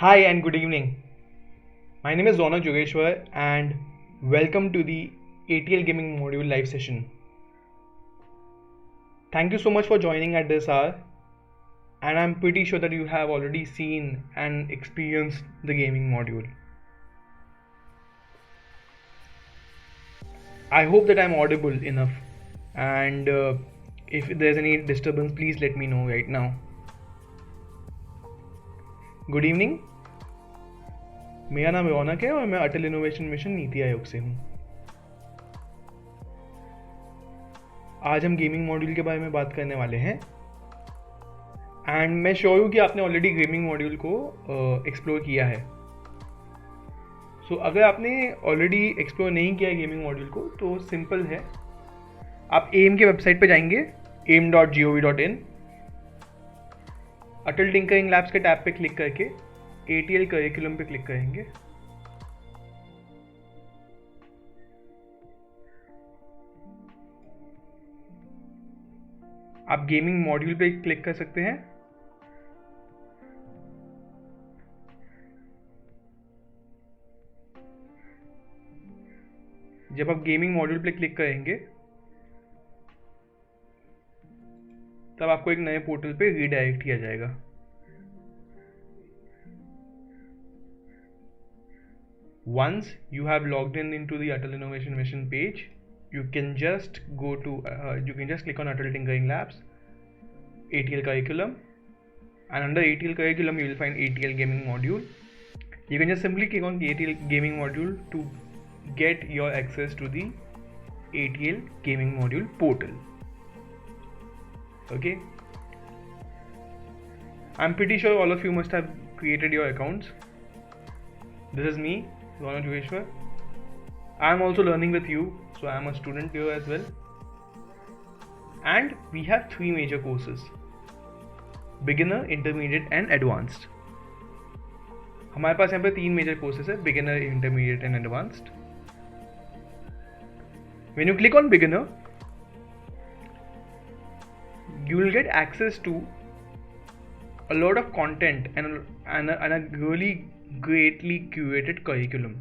Hi and good evening. My name is Ronak Jogeshwar and welcome to the ATL Gaming Module live session. Thank you so much for joining at this hour, and I'm pretty sure that you have already seen and experienced the gaming module. I hope that I'm audible enough, and if there's any disturbance, please let me know right now. Good evening, मेरा नाम रौनक है और मैं अटल innovation mission NITI Aayog से हूँ। आज हम gaming module के बारे में बात करने वाले हैं एंड मैं श्योर हूँ कि आपने ऑलरेडी गेमिंग मॉड्यूल को एक्सप्लोर किया है। सो अगर आपने ऑलरेडी एक्सप्लोर नहीं किया है गेमिंग मॉड्यूल को तो सिंपल है, आप एम के वेबसाइट पे जाएंगे aim.gov.in, अटल टिंकरिंग लैब्स के टैब पे क्लिक करके ATL करिकुलम पे क्लिक करेंगे। आप गेमिंग मॉड्यूल पे क्लिक कर सकते हैं। जब आप गेमिंग मॉड्यूल पे क्लिक करेंगे तब आपको एक नए पोर्टल पे रीडायरेक्ट किया जाएगा। Once you have logged in into the Atal Innovation Mission page, you can just go to click on Atal Tinkering Labs, ATL curriculum, and under ATL curriculum you will find ATL gaming module. You can just simply click on the ATL gaming module to get your access to the ATL gaming module portal. Okay, I'm pretty sure all of you must have created your accounts. This is me, Ronak Jogeshwar. I'm also learning with you, so I'm a student here as well. And we have three major courses: beginner, intermediate and advanced. हमारे पास यहाँ पे तीन major courses है, beginner, intermediate and advanced. When you click on beginner, you will get access to a lot of content and a really greatly curated curriculum.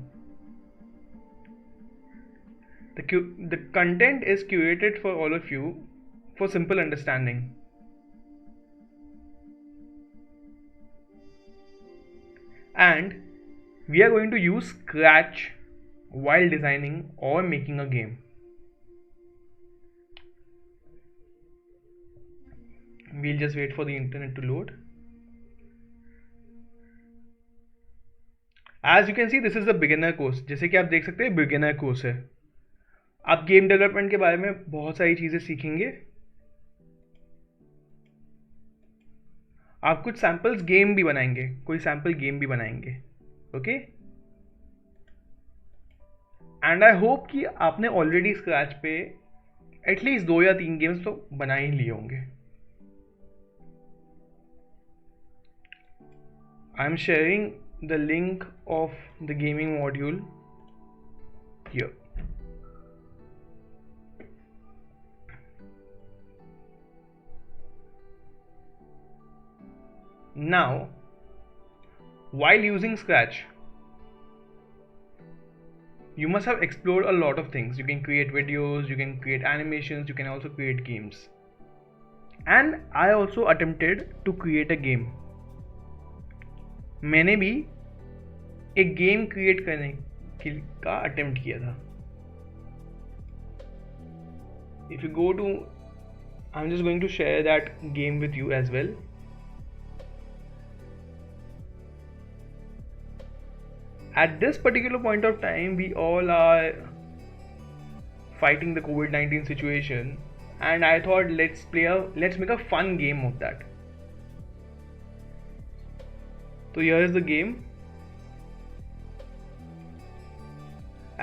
The content is curated for all of you for simple understanding. And we are going to use Scratch while designing or making a game. We'll just wait for the internet to load. As you can see, this is the beginner course. जैसे कि आप देख सकते हैं beginner course है। आप game development के बारे में बहुत सारी चीज़ें सीखेंगे। आप कुछ सैम्पल्स गेम भी बनाएंगे, कोई सैम्पल गेम भी बनाएंगे। ओके, एंड आई होप कि आपने ऑलरेडी स्क्रैच पे एटलीस्ट 2 या 3 गेम्स तो बना ही लिए होंगे। I am sharing the link of the gaming module here. Now, while using Scratch, you must have explored a lot of things. You can create videos, you can create animations, you can also create games. And I also attempted to create a game. मैंने भी एक game create करने का attempt किया था। If you go to, I am just going to share that game with you as well. At this particular point of time, we all are fighting the COVID-19 situation, and I thought let's make a fun game of that. So here is the game.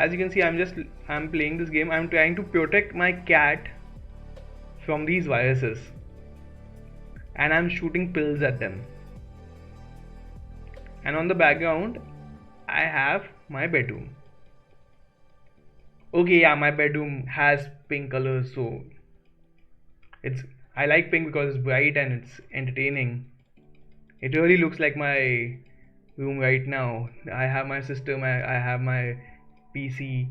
As you can see, I'm playing this game. I'm trying to protect my cat from these viruses, and I'm shooting pills at them. And on the background, I have my bedroom. Okay, yeah, my bedroom has pink colors, so I like pink because it's bright and it's entertaining. It really looks like my room right now. I have my system, I have my PC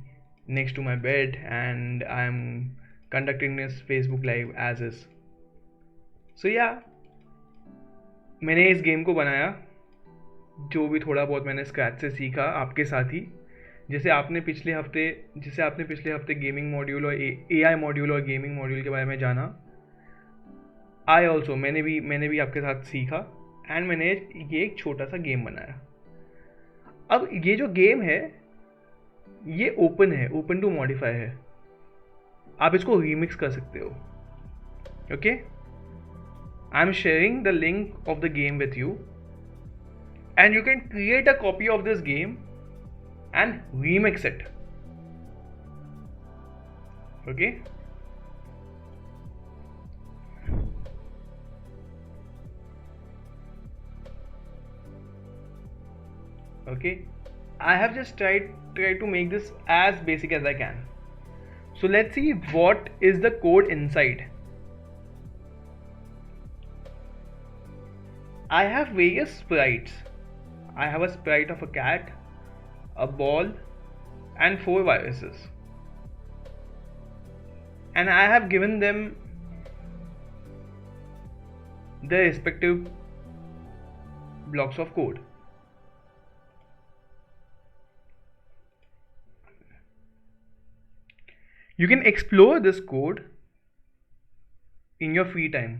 next to my bed, and I'm conducting this Facebook live as is. So yeah, मैंने इस game को बनाया, जो भी थोड़ा बहुत मैंने scratch से सीखा आपके साथ ही. जैसे आपने पिछले हफ्ते गेमिंग मॉड्यूल और AI मॉड्यूल और गेमिंग मॉड्यूल के बारे में जाना, मैंने भी आपके साथ सीखा, एंड मैंने ये एक छोटा सा गेम बनाया. अब ये जो गेम है ये ओपन टू मॉडिफाई है. आप इसको रीमिक्स कर सकते हो. Okay, I am sharing the link of the game with you, and you can create a copy of this game and remix it. Okay, okay, I have just tried to make this as basic as I can. So let's see what is the code inside. I have various sprites. I have a sprite of a cat, a ball, and 4 viruses, and I have given them their respective blocks of code. You can explore this code in your free time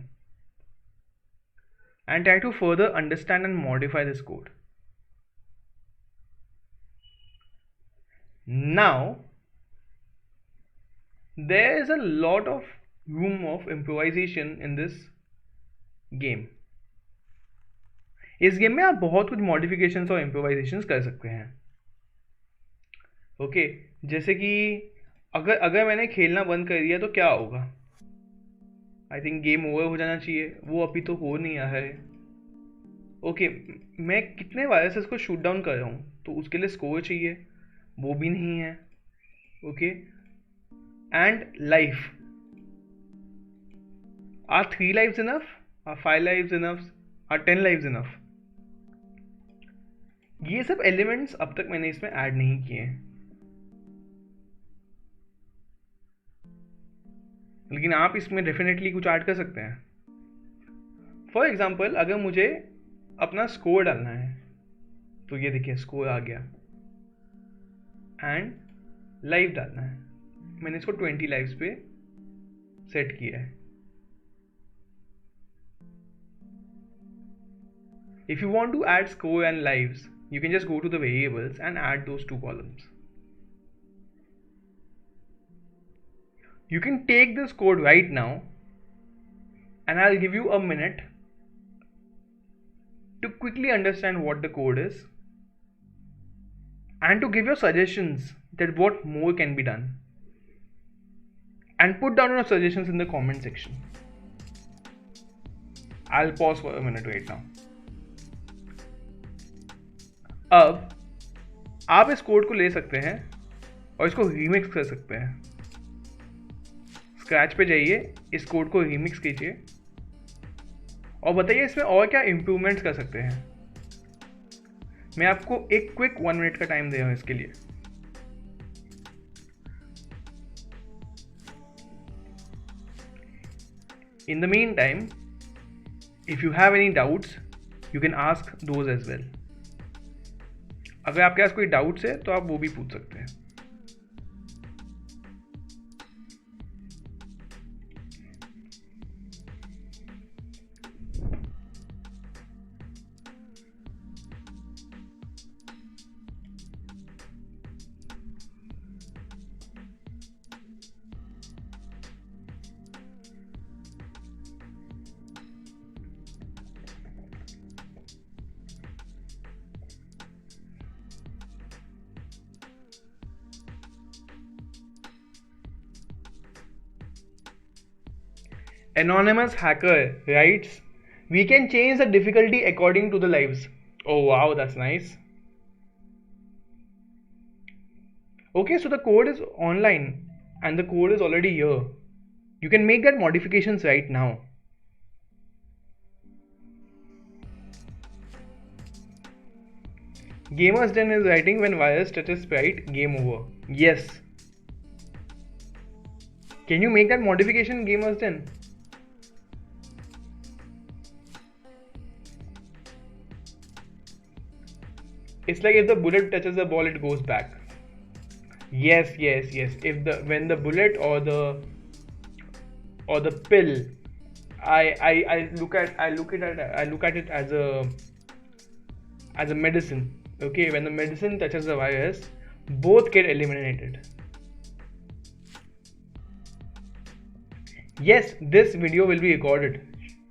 and try to further understand and modify this code. Now, there is a lot of room of improvisation in this game. इस game में आप बहुत कुछ modifications और इम्प्रोवाइजेशंस कर सकते हैं. Okay, जैसे कि अगर मैंने खेलना बंद कर दिया तो क्या होगा? आई थिंक गेम ओवर हो जाना चाहिए. वो अभी तो हो नहीं रहा है. ओके, मैं कितने वायरसेस को शूट डाउन कर रहा हूँ, तो उसके लिए स्कोर चाहिए, वो भी नहीं है. Okay, and life, are 3 lives enough? Are 5 lives enough? Are 10 lives enough? ये सब एलिमेंट्स अब तक मैंने इसमें ऐड नहीं किए हैं, लेकिन आप इसमें डेफिनेटली कुछ ऐड कर सकते हैं. फॉर एग्जाम्पल, अगर मुझे अपना स्कोर डालना है, तो ये देखिए स्कोर आ गया, एंड लाइफ डालना है. मैंने इसको 20 lives पे सेट किया है. If you want to add score and lives, you can just go to the variables and add those 2 columns. You can take this code right now, and I'll give you a minute to quickly understand what the code is and to give your suggestions that what more can be done, and put down your suggestions in the comment section. I'll pause for a minute right now. अब आप इस code को ले सकते हैं और इसको remix कर सकते हैं. स्क्रैच पे जाइए, इस कोड को रीमिक्स कीजिए और बताइए इसमें और क्या इम्प्रूवमेंट्स कर सकते हैं. मैं आपको एक क्विक 1 minute का टाइम दे रहा हूँ इसके लिए. In the meantime, if you have any doubts, you can ask those as well. अगर आपके पास कोई डाउट्स है तो आप वो भी पूछ सकते हैं. Anonymous hacker writes, we can change the difficulty according to the lives. Oh wow, that's nice. Okay, so the code is online and the code is already here. You can make that modifications right now. Gamer's Den is writing, when virus touches sprite, game over. Yes. Can you make that modification, Gamer's Den? It's like if the bullet touches the ball, it goes back. Yes. When the bullet or the pill, I look at it as a medicine. Okay, when the medicine touches the virus, both get eliminated. Yes, this video will be recorded.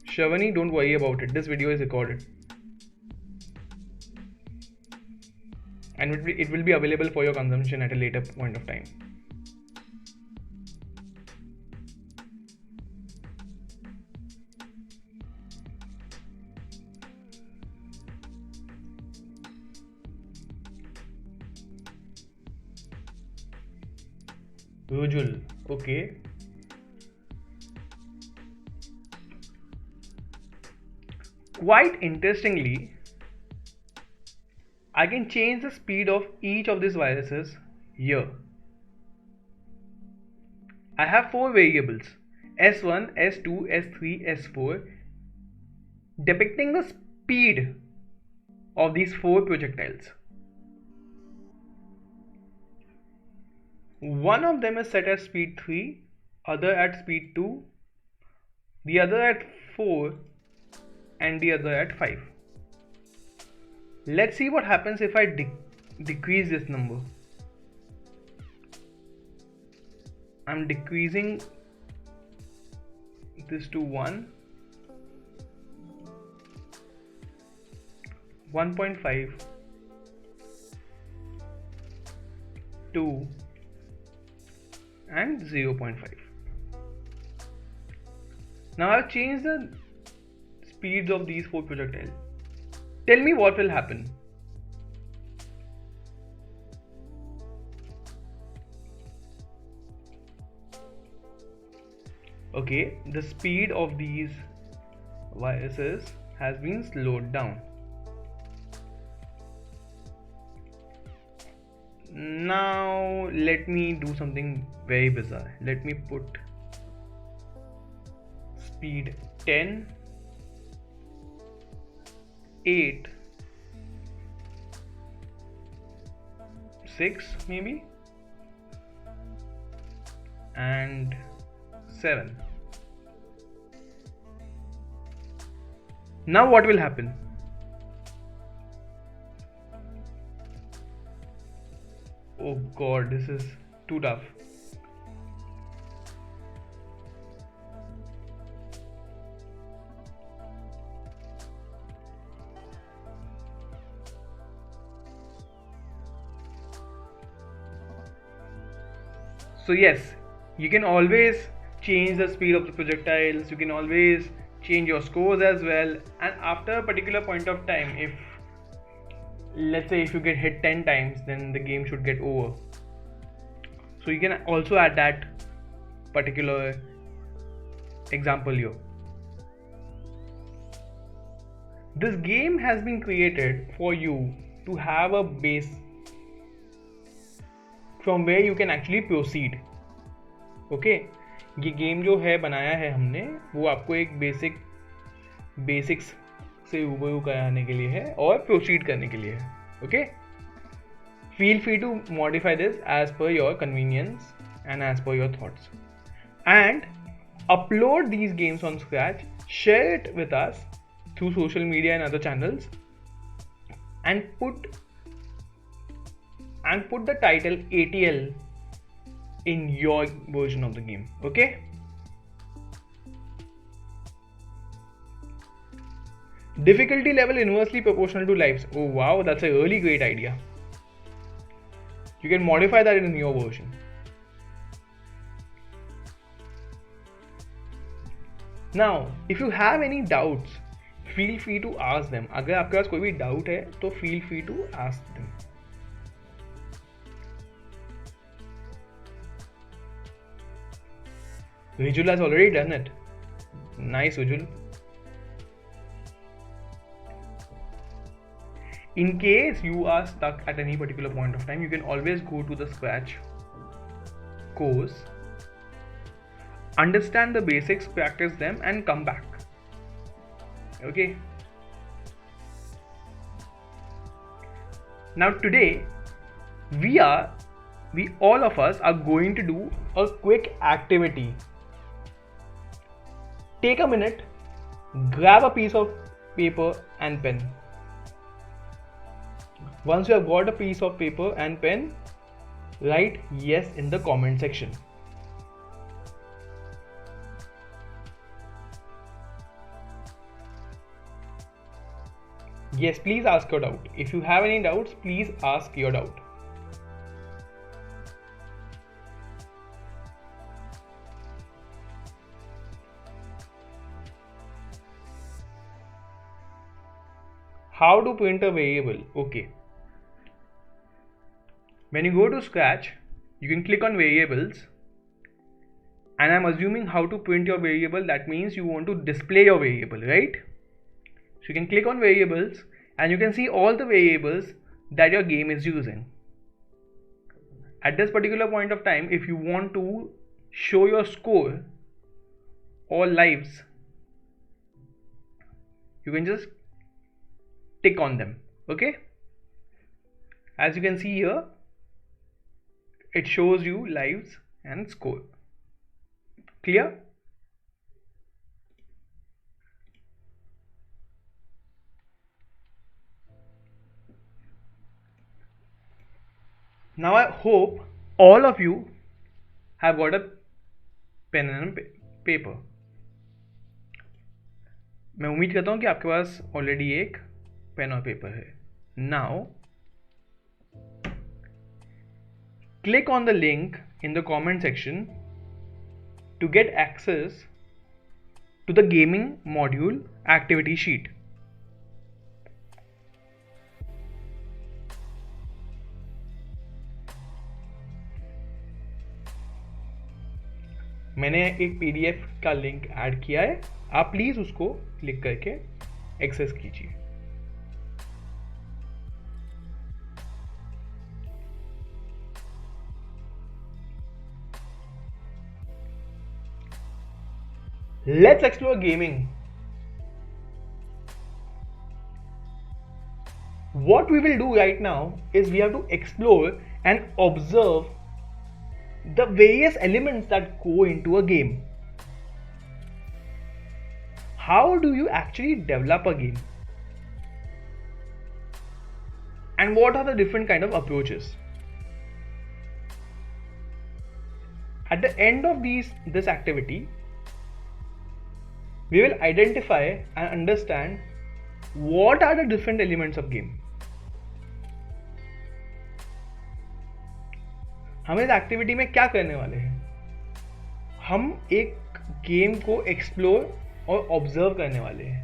Shavani, don't worry about it. This video is recorded. And it will be available for your consumption at a later point of time. Rujul, okay. Quite interestingly, I can change the speed of each of these viruses here. I have 4 variables, S1, S2, S3, S4, depicting the speed of these 4 projectiles. One of them is set at speed 3, other at speed 2, the other at 4, and the other at 5. Let's see what happens if I decrease this number. I'm decreasing this to 1, 1.5, 2, and 0.5. Now I've changed the speeds of these 4 projectiles. Tell me what will happen. Okay, the speed of these viruses has been slowed down. Now let me do something very bizarre. Let me put speed 10, 8, 6 maybe, and 7. Now what will happen? Oh god, this is too tough. So yes, you can always change the speed of the projectiles, you can always change your scores as well, and after a particular point of time, if let's say if you get hit 10 times, then the game should get over. So you can also add that particular example here. This game has been created for you to have a base from where you can actually proceed. Okay, ये game जो है बनाया है हमने, वो आपको एक basics से रूबरू कराने के लिए है और प्रोसीड करने के लिए है. Okay, feel free to modify this as per your convenience and as per your thoughts, and upload these games on Scratch, share it with us through social media and other channels, and put the title ATL in your version of the game. Okay, difficulty level inversely proportional to lives. Oh wow, that's a really great idea. You can modify that in your version. Now if you have any doubts, feel free to ask them. अगर आपके पास कोई भी doubt है तो feel free to ask them. Vijul has already done it. Nice, Vijul. In case you are stuck at any particular point of time, you can always go to the Scratch course, understand the basics, practice them, and come back. Okay. Now today, we all of us are going to do a quick activity. Take a minute, grab a piece of paper and pen. Once you have got a piece of paper and pen, write yes in the comment section. Yes, please ask your doubt. If you have any doubts, please ask your doubt. How to print a variable? Okay. When you go to Scratch, you can click on variables, and I'm assuming how to print your variable. That means you want to display your variable, right? So you can click on variables and you can see all the variables that your game is using. At this particular point of time, if you want to show your score or lives, you can just tick on them. Okay, as you can see here, it shows you lives and score. Clear? Now I hope all of you have got a pen and paper. मैं उम्मीद करता हूँ कि आपके पास already एक pen और paper है. Now click on the link in the comment section to get access to the gaming module activity sheet. मैंने एक PDF का लिंक ऐड किया है, आप प्लीज उसको क्लिक करके एक्सेस कीजिए. Let's explore gaming. What we will do right now is we have to explore and observe the various elements that go into a game. How do you actually develop a game? And what are the different kind of approaches? At the end of this activity, we will identify and understand what are the different elements of game. हम इस activity में क्या करने वाले हैं? हम एक game को एक्सप्लोर और ऑब्जर्व करने वाले हैं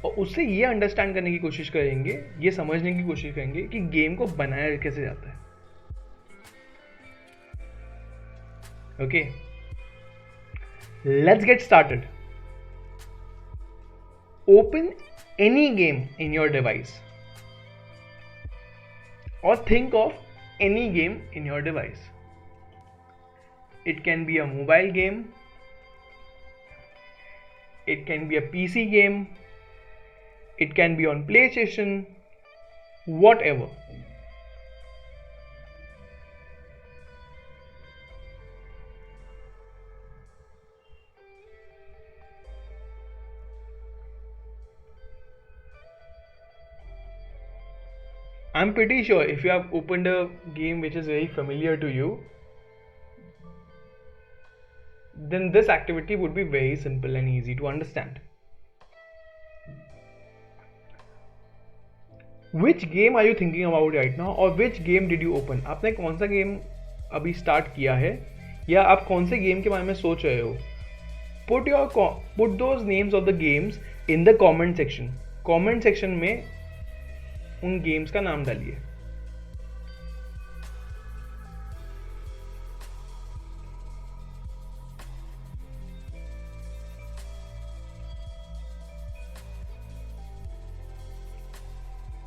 और उससे ये अंडरस्टैंड करने की कोशिश करेंगे, ये समझने की कोशिश करेंगे कि गेम को बनाया कैसे जाता है. Okay, let's get started. Open any game in your device or think of any game in your device. It can be a mobile game, it can be a PC game, it can be on PlayStation, whatever. I'm pretty sure if you have opened a game which is very familiar to you, then this activity would be very simple and easy to understand. Which game are you thinking about right now, or which game did you open? आपने कौन सा game अभी start किया है या आप कौन से गेम के बारे में सोच रहे हो? Put those names of the games in the comment section. Comment section में उन गेम्स का नाम डालिए.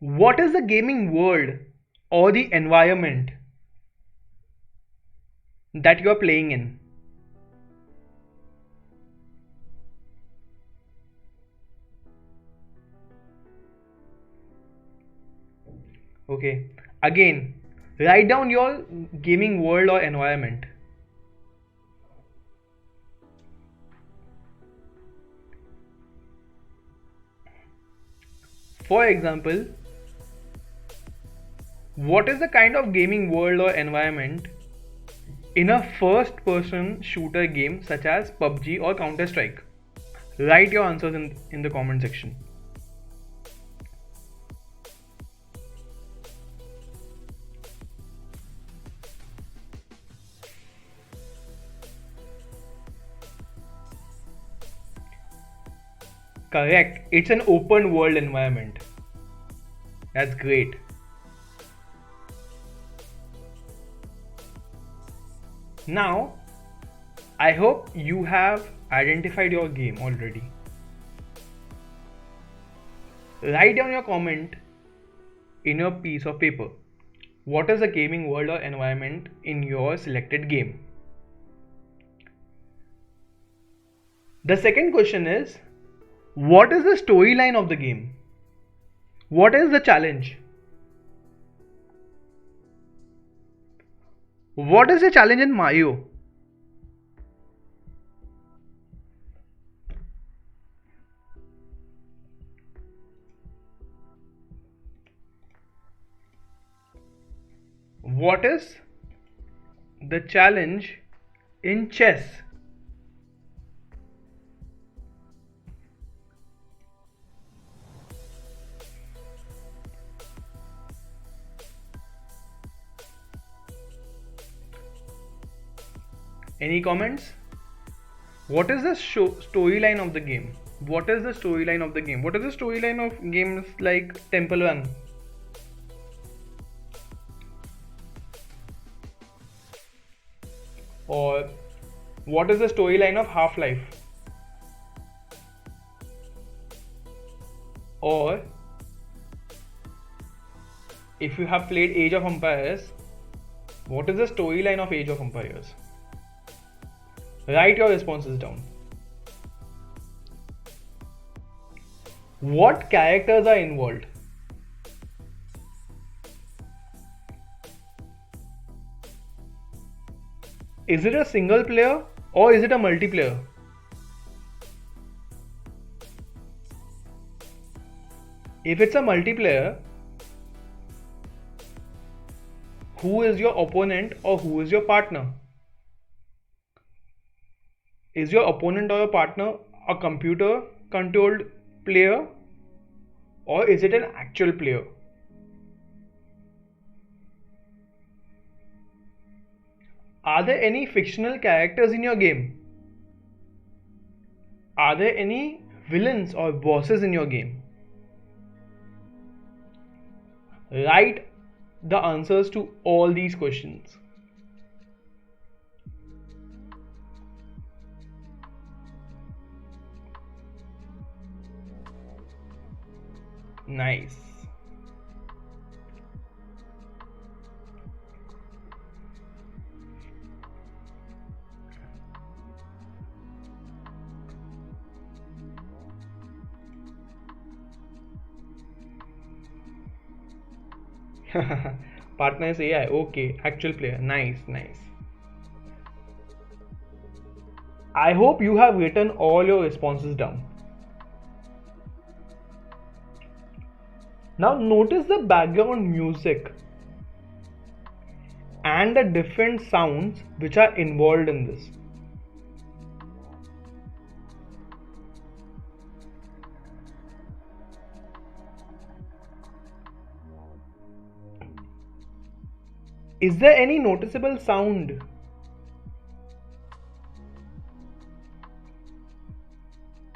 What is the gaming world or the environment that you are playing in? Okay. Again, write down your gaming world or environment. For example, what is the kind of gaming world or environment in a first person shooter game such as PUBG or Counter Strike? Write your answers in the comment section. Correct. It's an open world environment. That's great. Now, I hope you have identified your game already. Write down your comment in your piece of paper. What is the gaming world or environment in your selected game? The second question is, what is the storyline of the game? What is the challenge? What is the challenge in Mario? What is the challenge in chess? Any comments? What is the storyline of the game? What is the storyline of the game? What is the storyline of games like Temple Run? Or what is the storyline of Half-Life? Or if you have played Age of Empires, what is the storyline of Age of Empires? Write your responses down. What characters are involved? Is it a single player or is it a multiplayer? If it's a multiplayer, who is your opponent or who is your partner? Is your opponent or your partner a computer controlled player or is it an actual player? Are there any fictional characters in your game? Are there any villains or bosses in your game? Write the answers to all these questions. Nice. Partner is AI. Okay, actual player. Nice, nice. I hope you have written all your responses down. Now notice the background music and the different sounds which are involved in this. Is there any noticeable sound?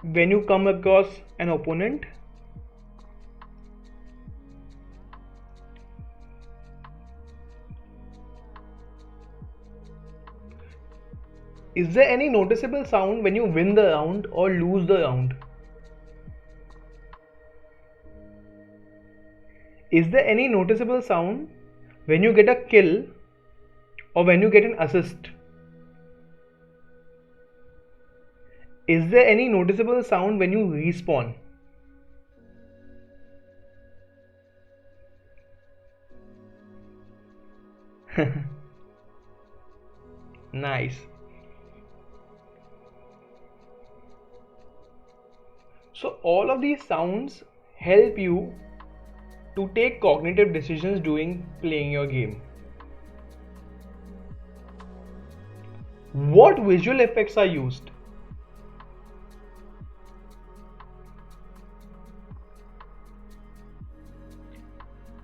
When you come across an opponent? Is there any noticeable sound when you win the round or lose the round? Is there any noticeable sound when you get a kill or when you get an assist? Is there any noticeable sound when you respawn? Nice. So all of these sounds help you to take cognitive decisions during playing your game. What visual effects are used?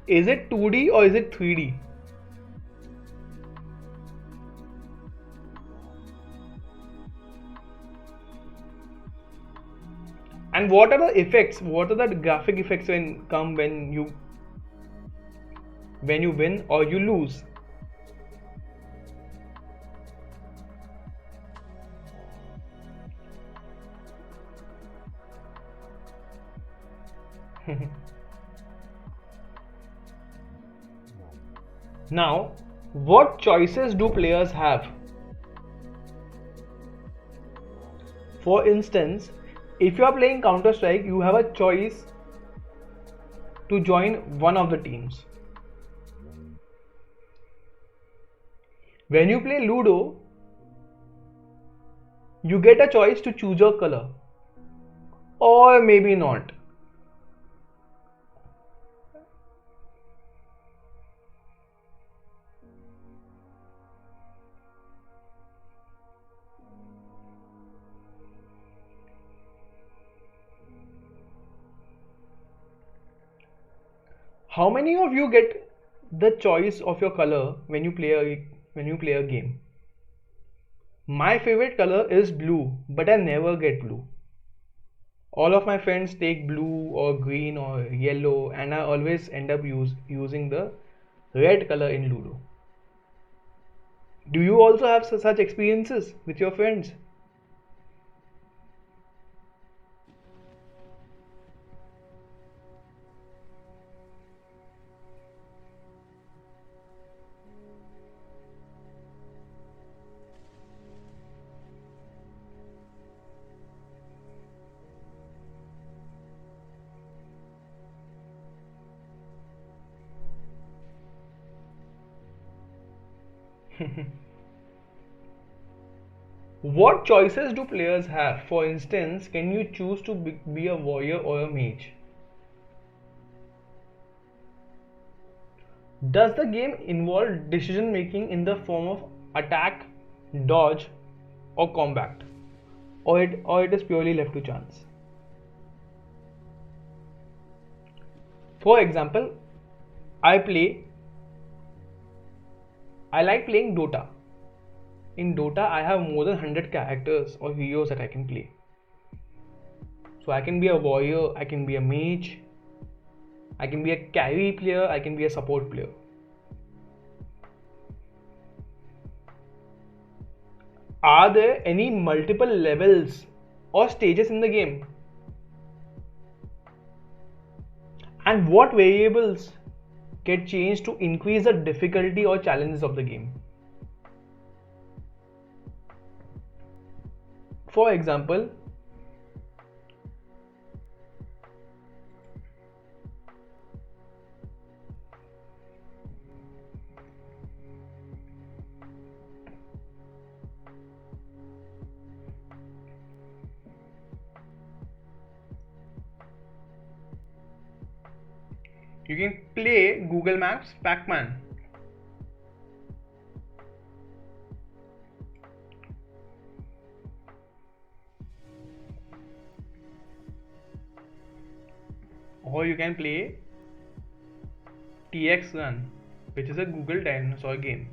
Is it 2D or is it 3D? And what are the effects? What are the graphic effects when you win or you lose? Now, what choices do players have? For instance, if you are playing Counter-Strike, you have a choice to join one of the teams. When you play Ludo, you get a choice to choose your color, or maybe not. How many of you get the choice of your color when you play a game? My favorite color is blue, but I never get blue. All of my friends take blue or green or yellow, and I always end up using the red color in Ludo. Do you also have such experiences with your friends? What choices do players have? For instance, can you choose to be a warrior or a mage? Does the game involve decision making in the form of attack, dodge, or combat? Or it is purely left to chance? For example, I like playing Dota. In Dota, I have more than 100 characters or heroes that I can play. So I can be a warrior, I can be a mage, I can be a carry player, I can be a support player. Are there any multiple levels or stages in the game? And what variables get changed to increase the difficulty or challenges of the game? For example, you can play Google Maps Pac-Man. Or you can play TX Run, which is a Google dinosaur game.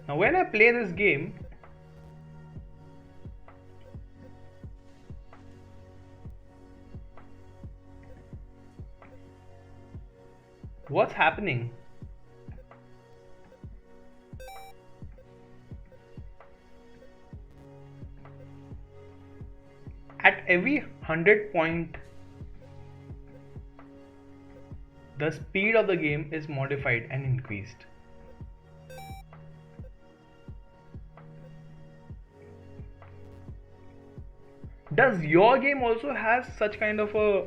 Now when I play this game, what's happening? At every 100 point, the speed of the game is modified and increased. Does your game also has such kind of a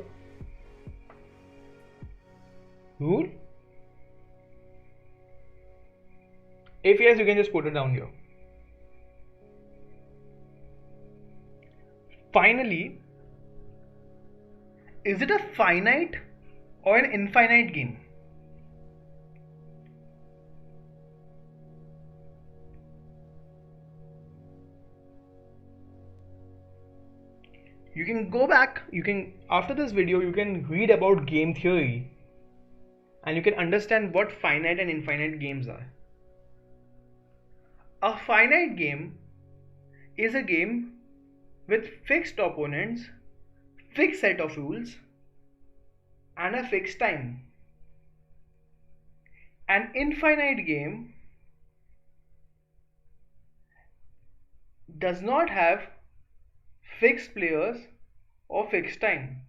rule? If yes, you can just put it down here. Finally, is it a finite or an infinite game? You can go back, after this video you can read about game theory and you can understand what finite and infinite games are. A finite game is a game with fixed opponents, fixed set of rules, and a fixed time. An infinite game does not have fixed players or fixed time.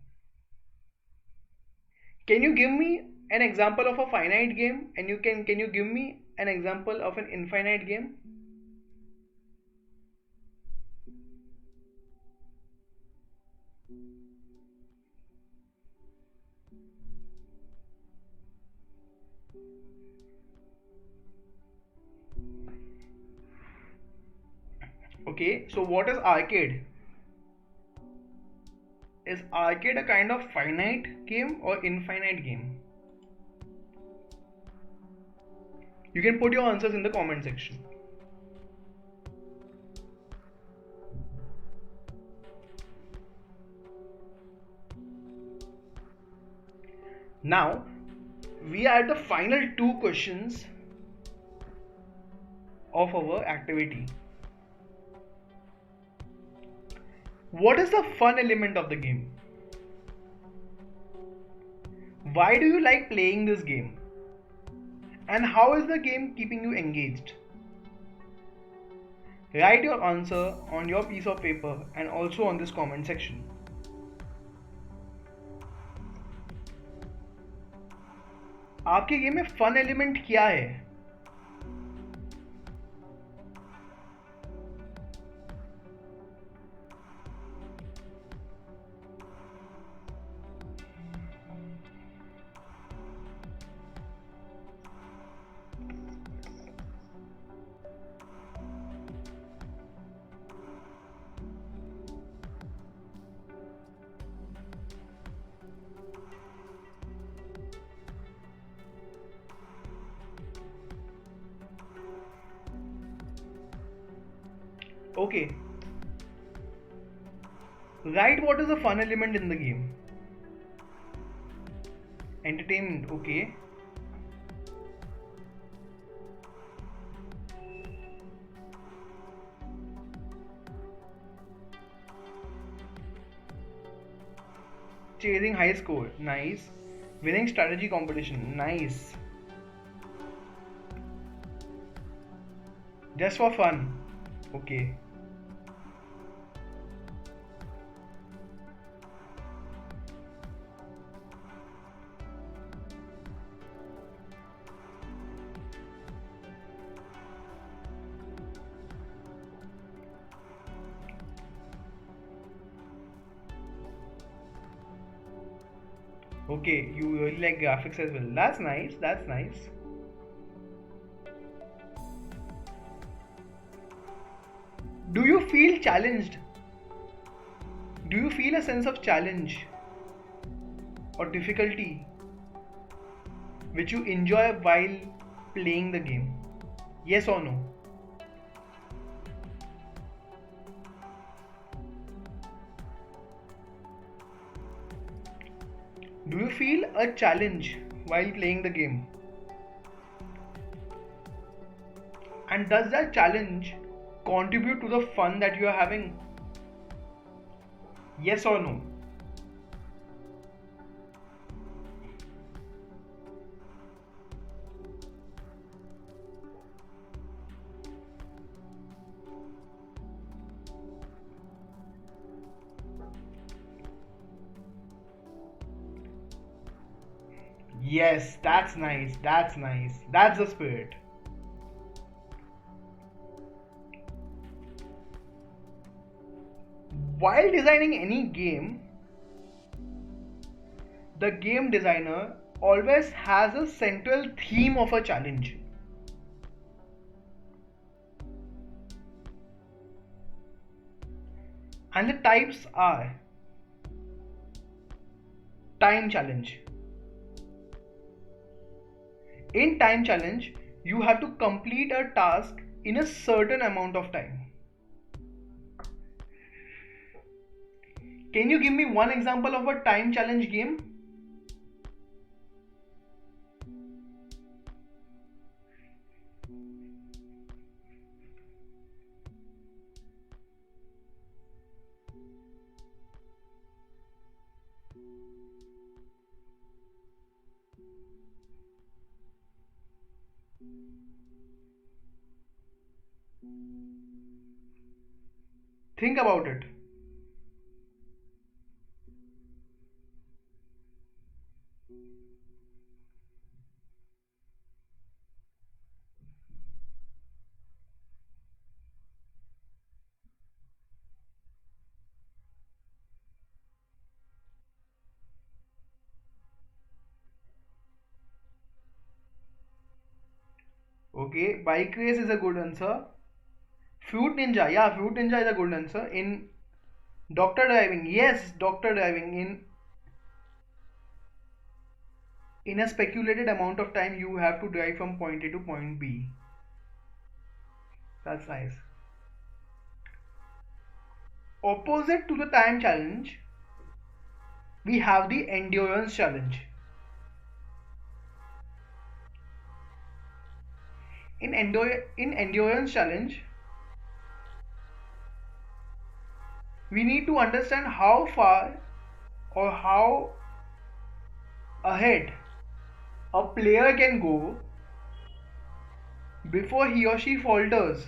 Can you give me an example of a finite game, and can you give me an example of an infinite game? Okay, so what is arcade? Is arcade a kind of finite game or infinite game? You can put your answers in the comment section. Now, we are at the final 2 questions of our activity. What is the fun element of the game? Why do you like playing this game? And how is the game keeping you engaged? Write your answer on your piece of paper and also on this comment section. आपके game में fun element क्या है? Okay. Write what is the fun element in the game. Entertainment, okay. Chasing high score, nice. Winning strategy competition, nice. Just for fun, okay. Okay, you really like graphics as well. That's nice, that's nice. Do you feel challenged? Do you feel a sense of challenge or difficulty which you enjoy while playing the game? Yes or no? Do you feel a challenge while playing the game? And does that challenge contribute to the fun that you are having? Yes or no? Yes, that's nice. That's nice. That's the spirit. While designing any game, the game designer always has a central theme of a challenge. And the types are time challenge. In time challenge, you have to complete a task in a certain amount of time. Can you give me one example of a time challenge game? Think about it. Okay, bike race is a good answer. Fruit Ninja, yeah, Fruit Ninja is a good answer. In Doctor Driving, yes, Doctor Driving. In a speculated amount of time, you have to drive from point A to point B. That's nice. Opposite to the time challenge, we have the endurance challenge. In endurance challenge, we need to understand how far or how ahead a player can go before he or she falters.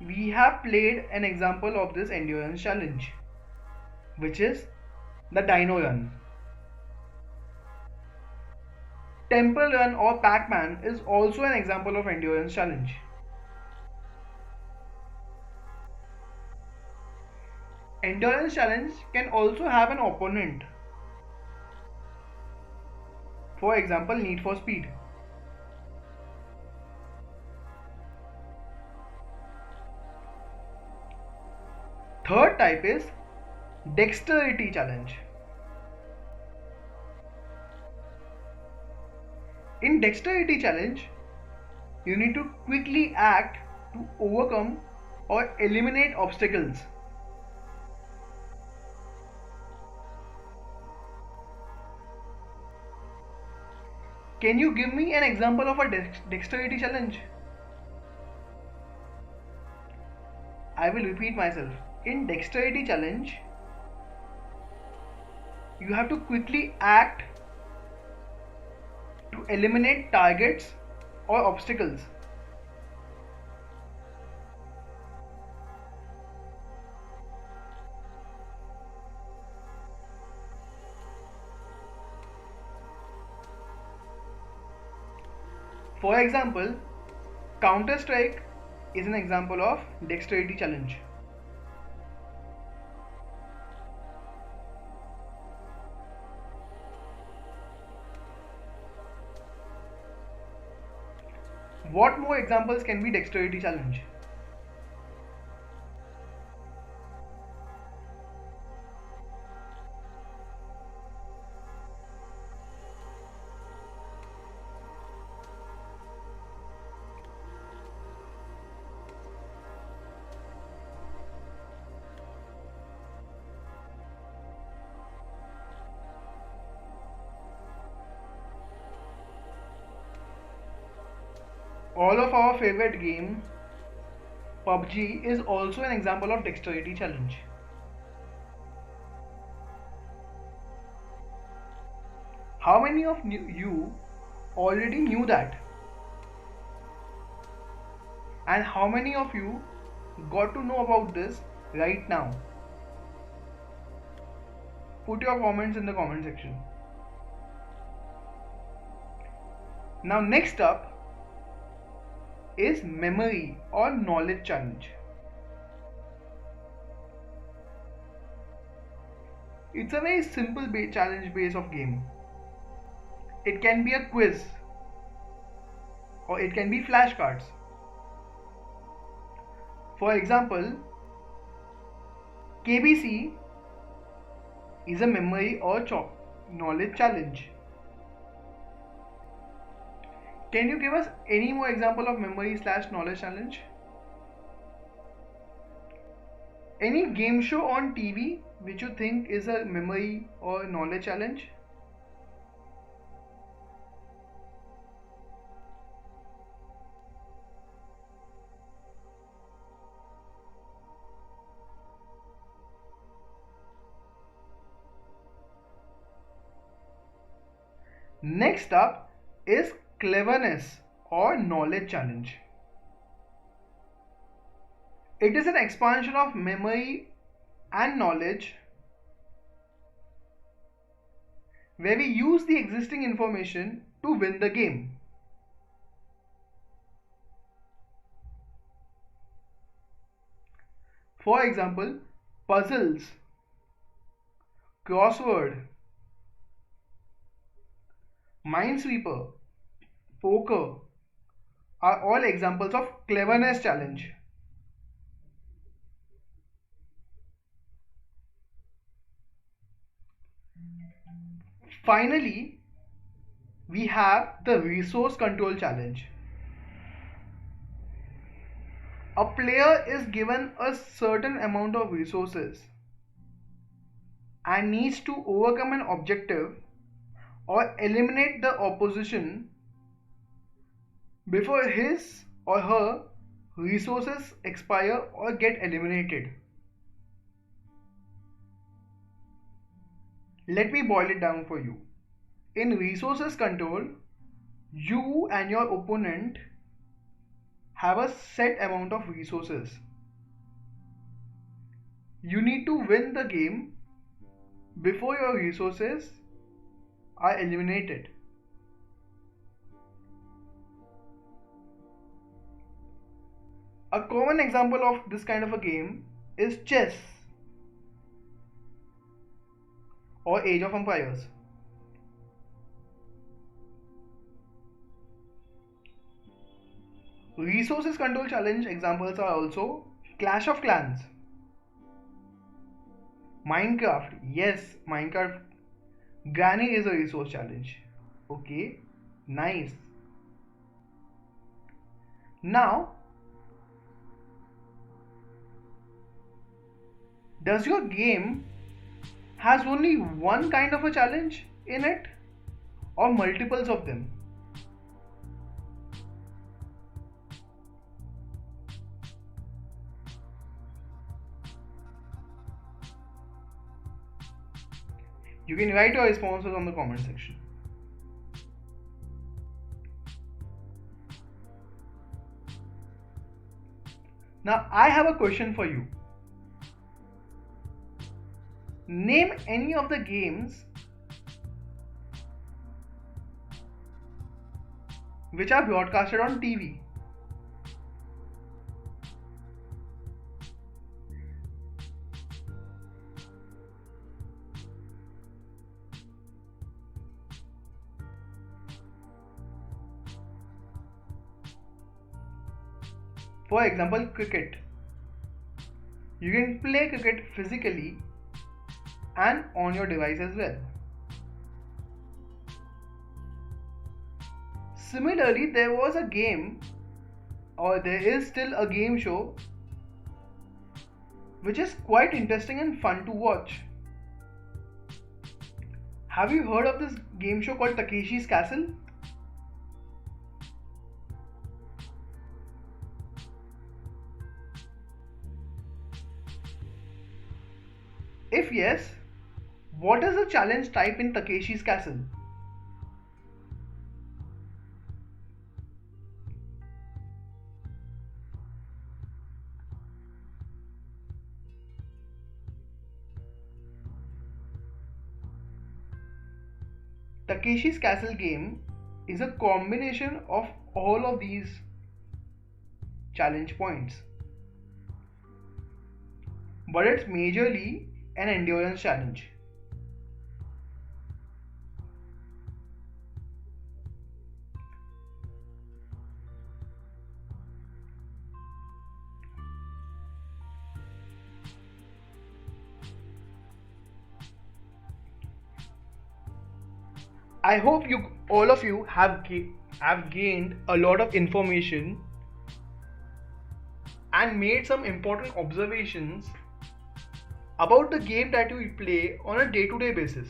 We have played an example of this endurance challenge, which is the Dino Run. Temple Run or Pac-Man is also an example of endurance challenge. Endurance challenge can also have an opponent. For example, Need for Speed. Third type is Dexterity challenge. In Dexterity challenge, you need to quickly act to overcome or eliminate obstacles. Can you give me an example of a Dexterity challenge? I will repeat myself. In Dexterity challenge, you have to quickly act to eliminate targets or obstacles. For example, Counter-Strike is an example of Dexterity challenge. What more examples can be Dexterity challenge? All of our favorite game, PUBG, is also an example of Dexterity challenge. How many of you already knew that? And how many of you got to know about this right now? Put your comments in the comment section. Now next up is memory or knowledge challenge. It's a very simple challenge base of game. It can be a quiz or it can be flashcards. For example, KBC is a memory or knowledge challenge. Can you give us any more example of memory/knowledge challenge? Any game show on TV which you think is a memory or knowledge challenge? Next up is cleverness or knowledge challenge. It is an expansion of memory and knowledge where we use the existing information to win the game. For example, puzzles, crossword, Minesweeper, poker are all examples of cleverness challenge. Finally, we have the resource control challenge. A player is given a certain amount of resources and needs to overcome an objective or eliminate the opposition before his or her resources expire or get eliminated. Let me boil it down for you. In resources control, you and your opponent have a set amount of resources. You need to win the game before your resources are eliminated. A common example of this kind of a game is chess or Age of Empires. Resources control challenge examples are also Clash of Clans, Minecraft. Yes, Minecraft. Granny is a resource challenge. Okay, nice. Now, does your game has only one kind of a challenge in it or multiples of them? You can write your responses on the comment section. Now I have a question for you. Name any of the games which are broadcasted on TV. For example, cricket. You can play cricket physically and on your device as well. Similarly, there was a game, or there is still a game show, which is quite interesting and fun to watch. Have you heard of this game show called Takeshi's Castle? If yes, what is the challenge type in Takeshi's Castle? Takeshi's Castle game is a combination of all of these challenge points, but it's majorly an endurance challenge. I hope all of you have gained a lot of information and made some important observations about the game that you play on a day-to-day basis.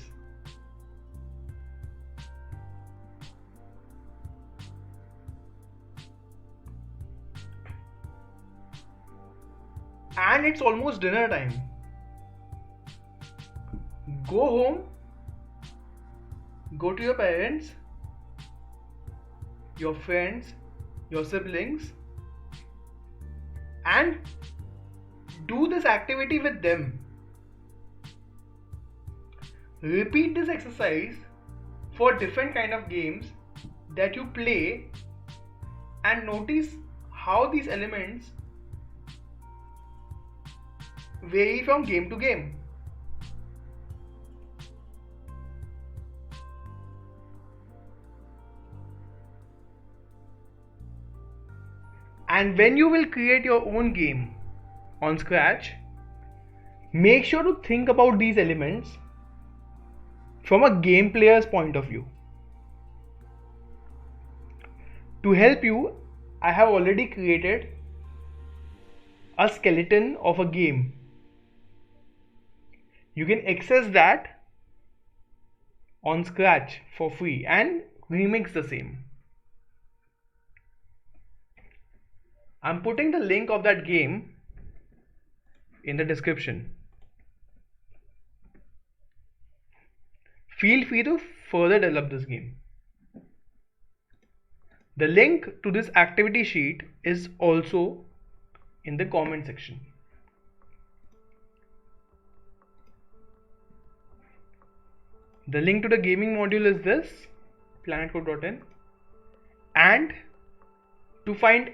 And it's almost dinner time. Go home, go to your parents, your friends, your siblings, and do this activity with them. Repeat this exercise for different kind of games that you play and notice how these elements vary from game to game. And when you will create your own game on Scratch, make sure to think about these elements from a game player's point of view. To help you, I have already created a skeleton of a game. You can access that on Scratch for free and remix the same. I'm putting the link of that game in the description. Feel free to further develop this game. The link to this activity sheet is also in the comment section. The link to the gaming module is this, planetcode.in, and to find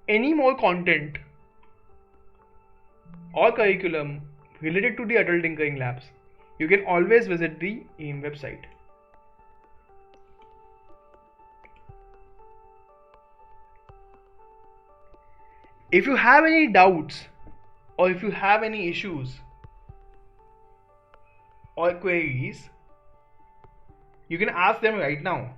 any more content or curriculum related to the Adult Tinkering Labs, you can always visit the AIM website. If you have any doubts or if you have any issues or queries, you can ask them right now.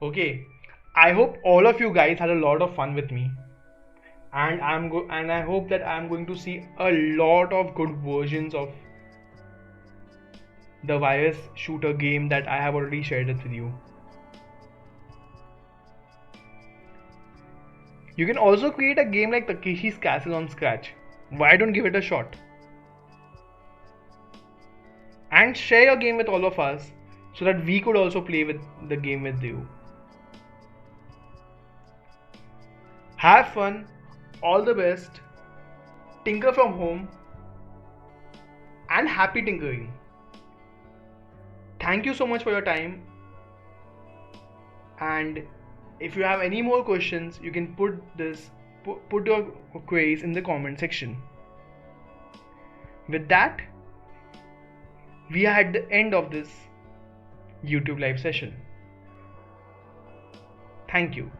Okay, I hope all of you guys had a lot of fun with me, and I hope that I'm going to see a lot of good versions of the virus shooter game that I have already shared it with you. You can also create a game like Takeshi's Castle on Scratch. Why don't give it a shot? And share your game with all of us so that we could also play with the game with you. Have fun, all the best, tinker from home, and happy tinkering. Thank you so much for your time, and if you have any more questions, you can put your queries in the comment section. With that, we are at the end of this YouTube live session. Thank you.